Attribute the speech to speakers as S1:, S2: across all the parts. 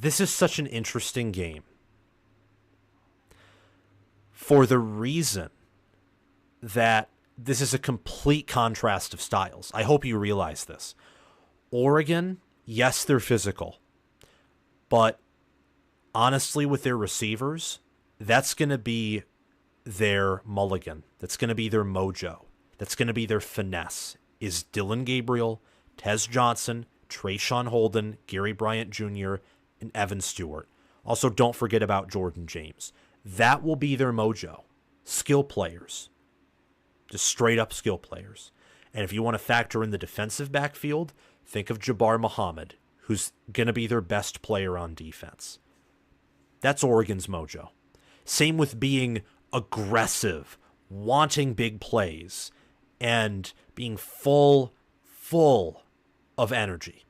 S1: This is such an interesting game for the reason that this is a complete contrast of styles. I hope you realize this. Oregon, yes, they're physical, but honestly, with their receivers, that's going to be their mulligan. That's going to be their mojo. That's going to be their finesse. Is Dylan Gabriel, Tez Johnson, Trayshawn Holden, Gary Bryant Jr., and Evan Stewart. Also, don't forget about Jordan James. That will be their mojo. Skill players. Just straight up skill players. And if you want to factor in the defensive backfield, think of Jabbar Muhammad, who's going to be their best player on defense. That's Oregon's mojo. Same with being aggressive, wanting big plays, and being full of energy.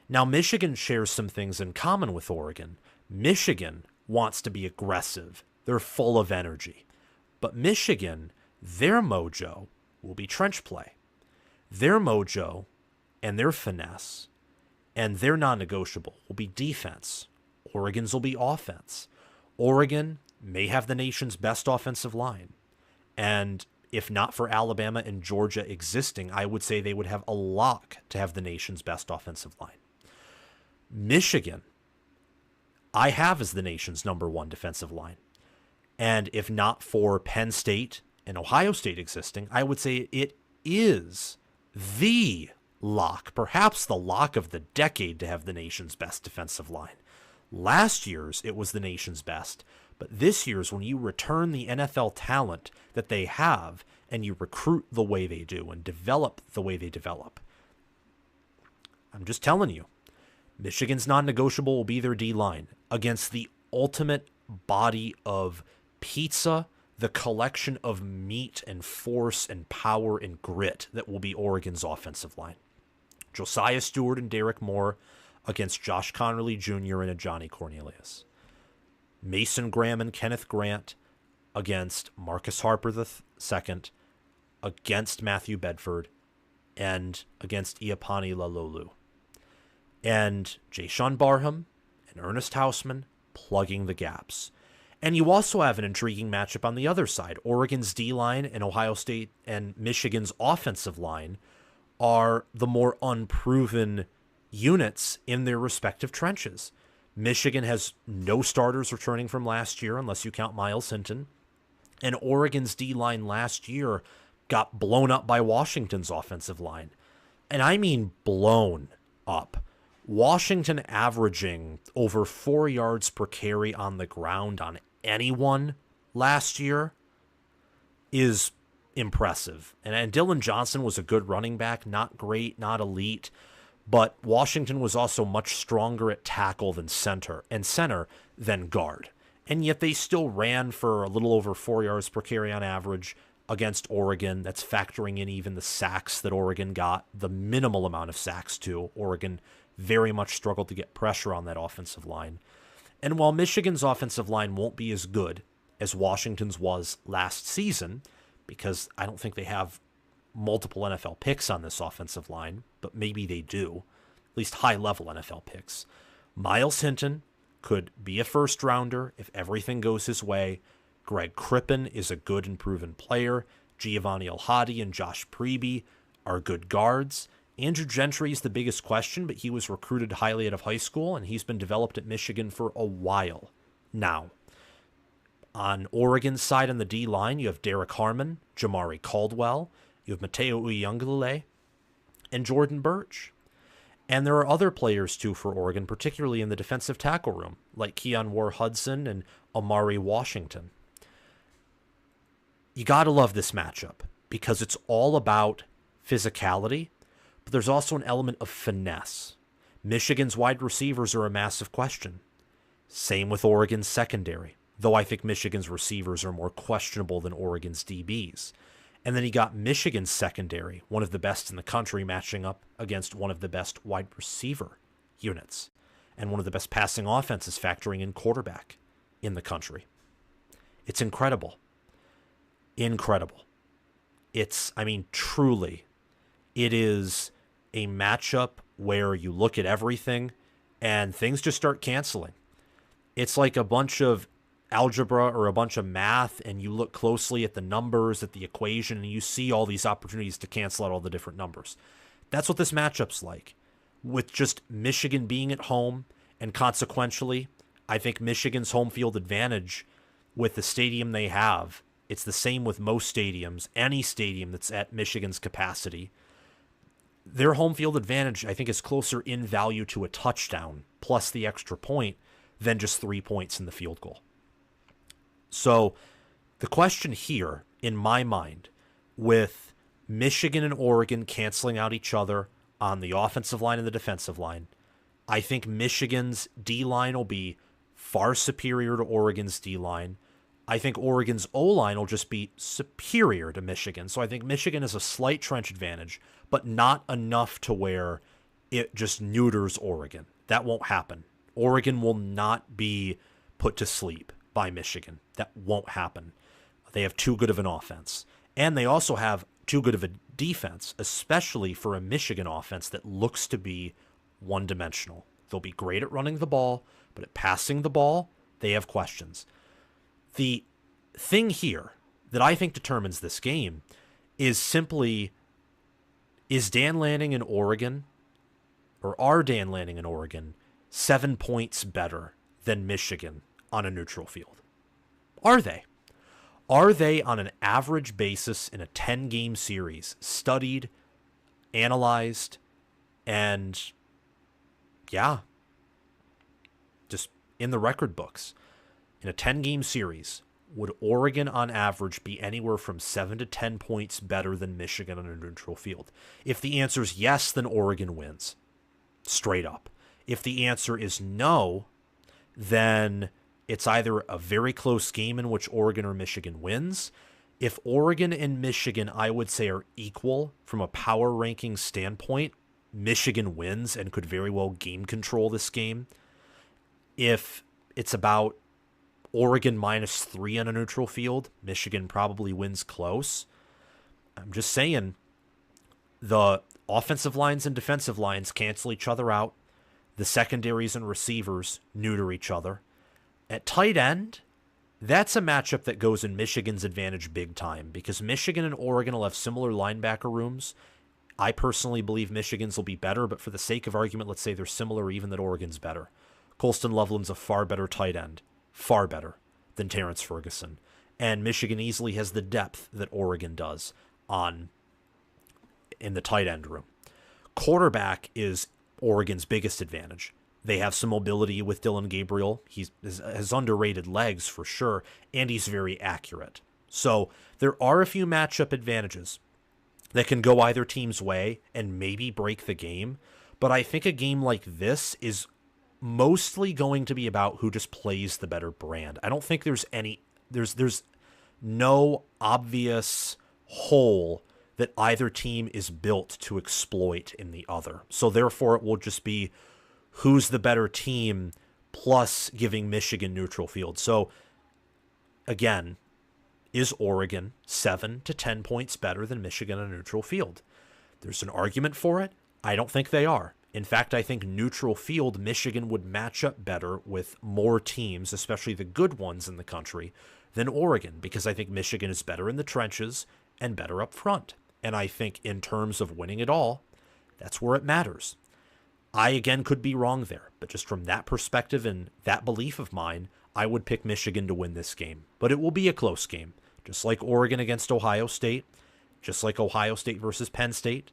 S1: Now, Michigan shares some things in common with Oregon. Michigan wants to be aggressive. They're full of energy. But Michigan, their mojo will be trench play. Their mojo and their finesse and their non-negotiable will be defense. Oregon's will be offense. Oregon may have the nation's best offensive line. And if not for Alabama and Georgia existing, I would say they would have a lock to have the nation's best offensive line. Michigan, I have as the nation's number one defensive line. And if not for Penn State and Ohio State existing, I would say it is the lock, perhaps the lock of the decade, to have the nation's best defensive line. Last year's, it was the nation's best. But this year's, when you return the NFL talent that they have and you recruit the way they do and develop the way they develop, I'm just telling you, Michigan's non-negotiable will be their D-line against the ultimate body of pizza, the collection of meat and force and power and grit that will be Oregon's offensive line. Josiah Stewart and Derek Moore against Josh Connerly Jr. and a Johnny Cornelius. Mason Graham and Kenneth Grant against Marcus Harper II, against Matthew Bedford, and against Iapani Lalolu. And Jayshon Barham and Ernest Hausman plugging the gaps. And you also have an intriguing matchup on the other side. Oregon's D-line and Ohio State and Michigan's offensive line are the more unproven units in their respective trenches. Michigan has no starters returning from last year, unless you count Miles Hinton. And Oregon's D-line last year got blown up by Washington's offensive line. And I mean blown up. Washington averaging over 4 yards per carry on the ground on anyone last year is impressive. And Dylan Johnson was a good running back, not great, not elite, but Washington was also much stronger at tackle than center than guard. And yet they still ran for a little over 4 yards per carry on average against Oregon. That's factoring in even the sacks that Oregon got, the minimal amount of sacks too. Oregon very much struggled to get pressure on that offensive line. And while Michigan's offensive line won't be as good as Washington's was last season, because I don't think they have multiple NFL picks on this offensive line, but maybe they do, at least high-level NFL picks, Miles Hinton could be a first-rounder if everything goes his way. Greg Crippen is a good and proven player. Giovanni El-Hadi and Josh Preby are good guards. Andrew Gentry is the biggest question, but he was recruited highly out of high school, and he's been developed at Michigan for a while now. On Oregon's side on the D-line, you have Derek Harmon, Jamari Caldwell, you have Mateo Uyunglele, and Jordan Birch. And there are other players, too, for Oregon, particularly in the defensive tackle room, like Keon War-Hudson and Amari Washington. You got to love this matchup because it's all about physicality, but there's also an element of finesse. Michigan's wide receivers are a massive question. Same with Oregon's secondary, though I think Michigan's receivers are more questionable than Oregon's DBs. And then you got Michigan's secondary, one of the best in the country, matching up against one of the best wide receiver units and one of the best passing offenses factoring in quarterback in the country. It's incredible. Incredible. Truly, it is a matchup where you look at everything and things just start canceling. It's like a bunch of algebra or a bunch of math, and you look closely at the numbers, at the equation, and you see all these opportunities to cancel out all the different numbers. That's what this matchup's like, with just Michigan being at home, and consequentially, I think Michigan's home field advantage with the stadium they have, it's the same with most stadiums, any stadium that's at Michigan's capacity. Their home field advantage, I think, is closer in value to a touchdown plus the extra point than just 3 points in the field goal. So the question here, in my mind, with Michigan and Oregon canceling out each other on the offensive line and the defensive line, I think Michigan's D-line will be far superior to Oregon's D-line. I think Oregon's O-line will just be superior to Michigan. So I think Michigan has a slight trench advantage, but not enough to where it just neuters Oregon. That won't happen. Oregon will not be put to sleep by Michigan. That won't happen. They have too good of an offense. And they also have too good of a defense, especially for a Michigan offense that looks to be one-dimensional. They'll be great at running the ball, but at passing the ball, they have questions. The thing here that I think determines this game is simply, is Dan Lanning in Oregon, or are Dan Lanning in Oregon 7 points better than Michigan on a neutral field? Are they? Are they, on an average basis in a 10-game series, studied, analyzed, and, yeah, just in the record books? In a 10-game series, would Oregon on average be anywhere from 7 to 10 points better than Michigan on a neutral field? If the answer is yes, then Oregon wins. Straight up. If the answer is no, then it's either a very close game in which Oregon or Michigan wins. If Oregon and Michigan, I would say, are equal from a power ranking standpoint, Michigan wins and could very well game control this game. If it's about Oregon -3 on a neutral field, Michigan probably wins close. I'm just saying, the offensive lines and defensive lines cancel each other out. The secondaries and receivers neuter each other. At tight end, that's a matchup that goes in Michigan's advantage big time, because Michigan and Oregon will have similar linebacker rooms. I personally believe Michigan's will be better, but for the sake of argument, let's say they're similar, or even that Oregon's better. Colston Loveland's a far better tight end. Far better than Terrence Ferguson. And Michigan easily has the depth that Oregon does in the tight end room. Quarterback is Oregon's biggest advantage. They have some mobility with Dylan Gabriel. He has underrated legs for sure, and he's very accurate. So there are a few matchup advantages that can go either team's way and maybe break the game. But I think a game like this is mostly going to be about who just plays the better brand. I don't think there's no obvious hole that either team is built to exploit in the other. So therefore it will just be who's the better team plus giving Michigan neutral field. So again, is Oregon 7 to 10 points better than Michigan on a neutral field? There's an argument for it. I don't think they are. In fact, I think neutral field, Michigan would match up better with more teams, especially the good ones in the country, than Oregon, because I think Michigan is better in the trenches and better up front. And I think in terms of winning it all, that's where it matters. I, again, could be wrong there, but just from that perspective and that belief of mine, I would pick Michigan to win this game. But it will be a close game, just like Oregon against Ohio State, just like Ohio State versus Penn State.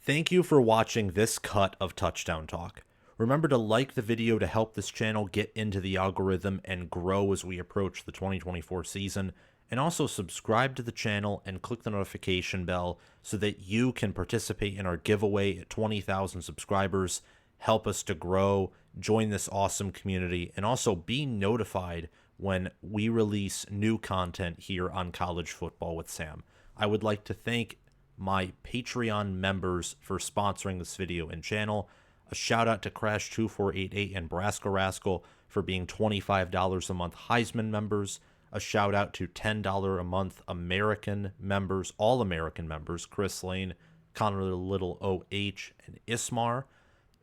S1: Thank you for watching this cut of Touchdown Talk. Remember to like the video to help this channel get into the algorithm and grow as we approach the 2024 season. And also subscribe to the channel and click the notification bell so that you can participate in our giveaway at 20,000 subscribers. Help us to grow, join this awesome community, and also be notified when we release new content here on College Football with Sam. I would like to thank my Patreon members for sponsoring this video and channel. A shout out to Crash2488 and Brasco Rascal for being $25 a month Heisman members. A shout out to $10 a month American members, all American members, Chris Lane, Connor Little OH, and Ismar.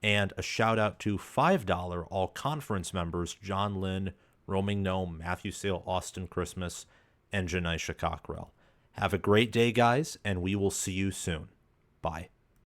S1: And a shout out to $5 all conference members John Lynn, Roaming Gnome, Matthew Sale, Austin Christmas, and Janisha Cockrell. Have a great day, guys, and we will see you soon. Bye.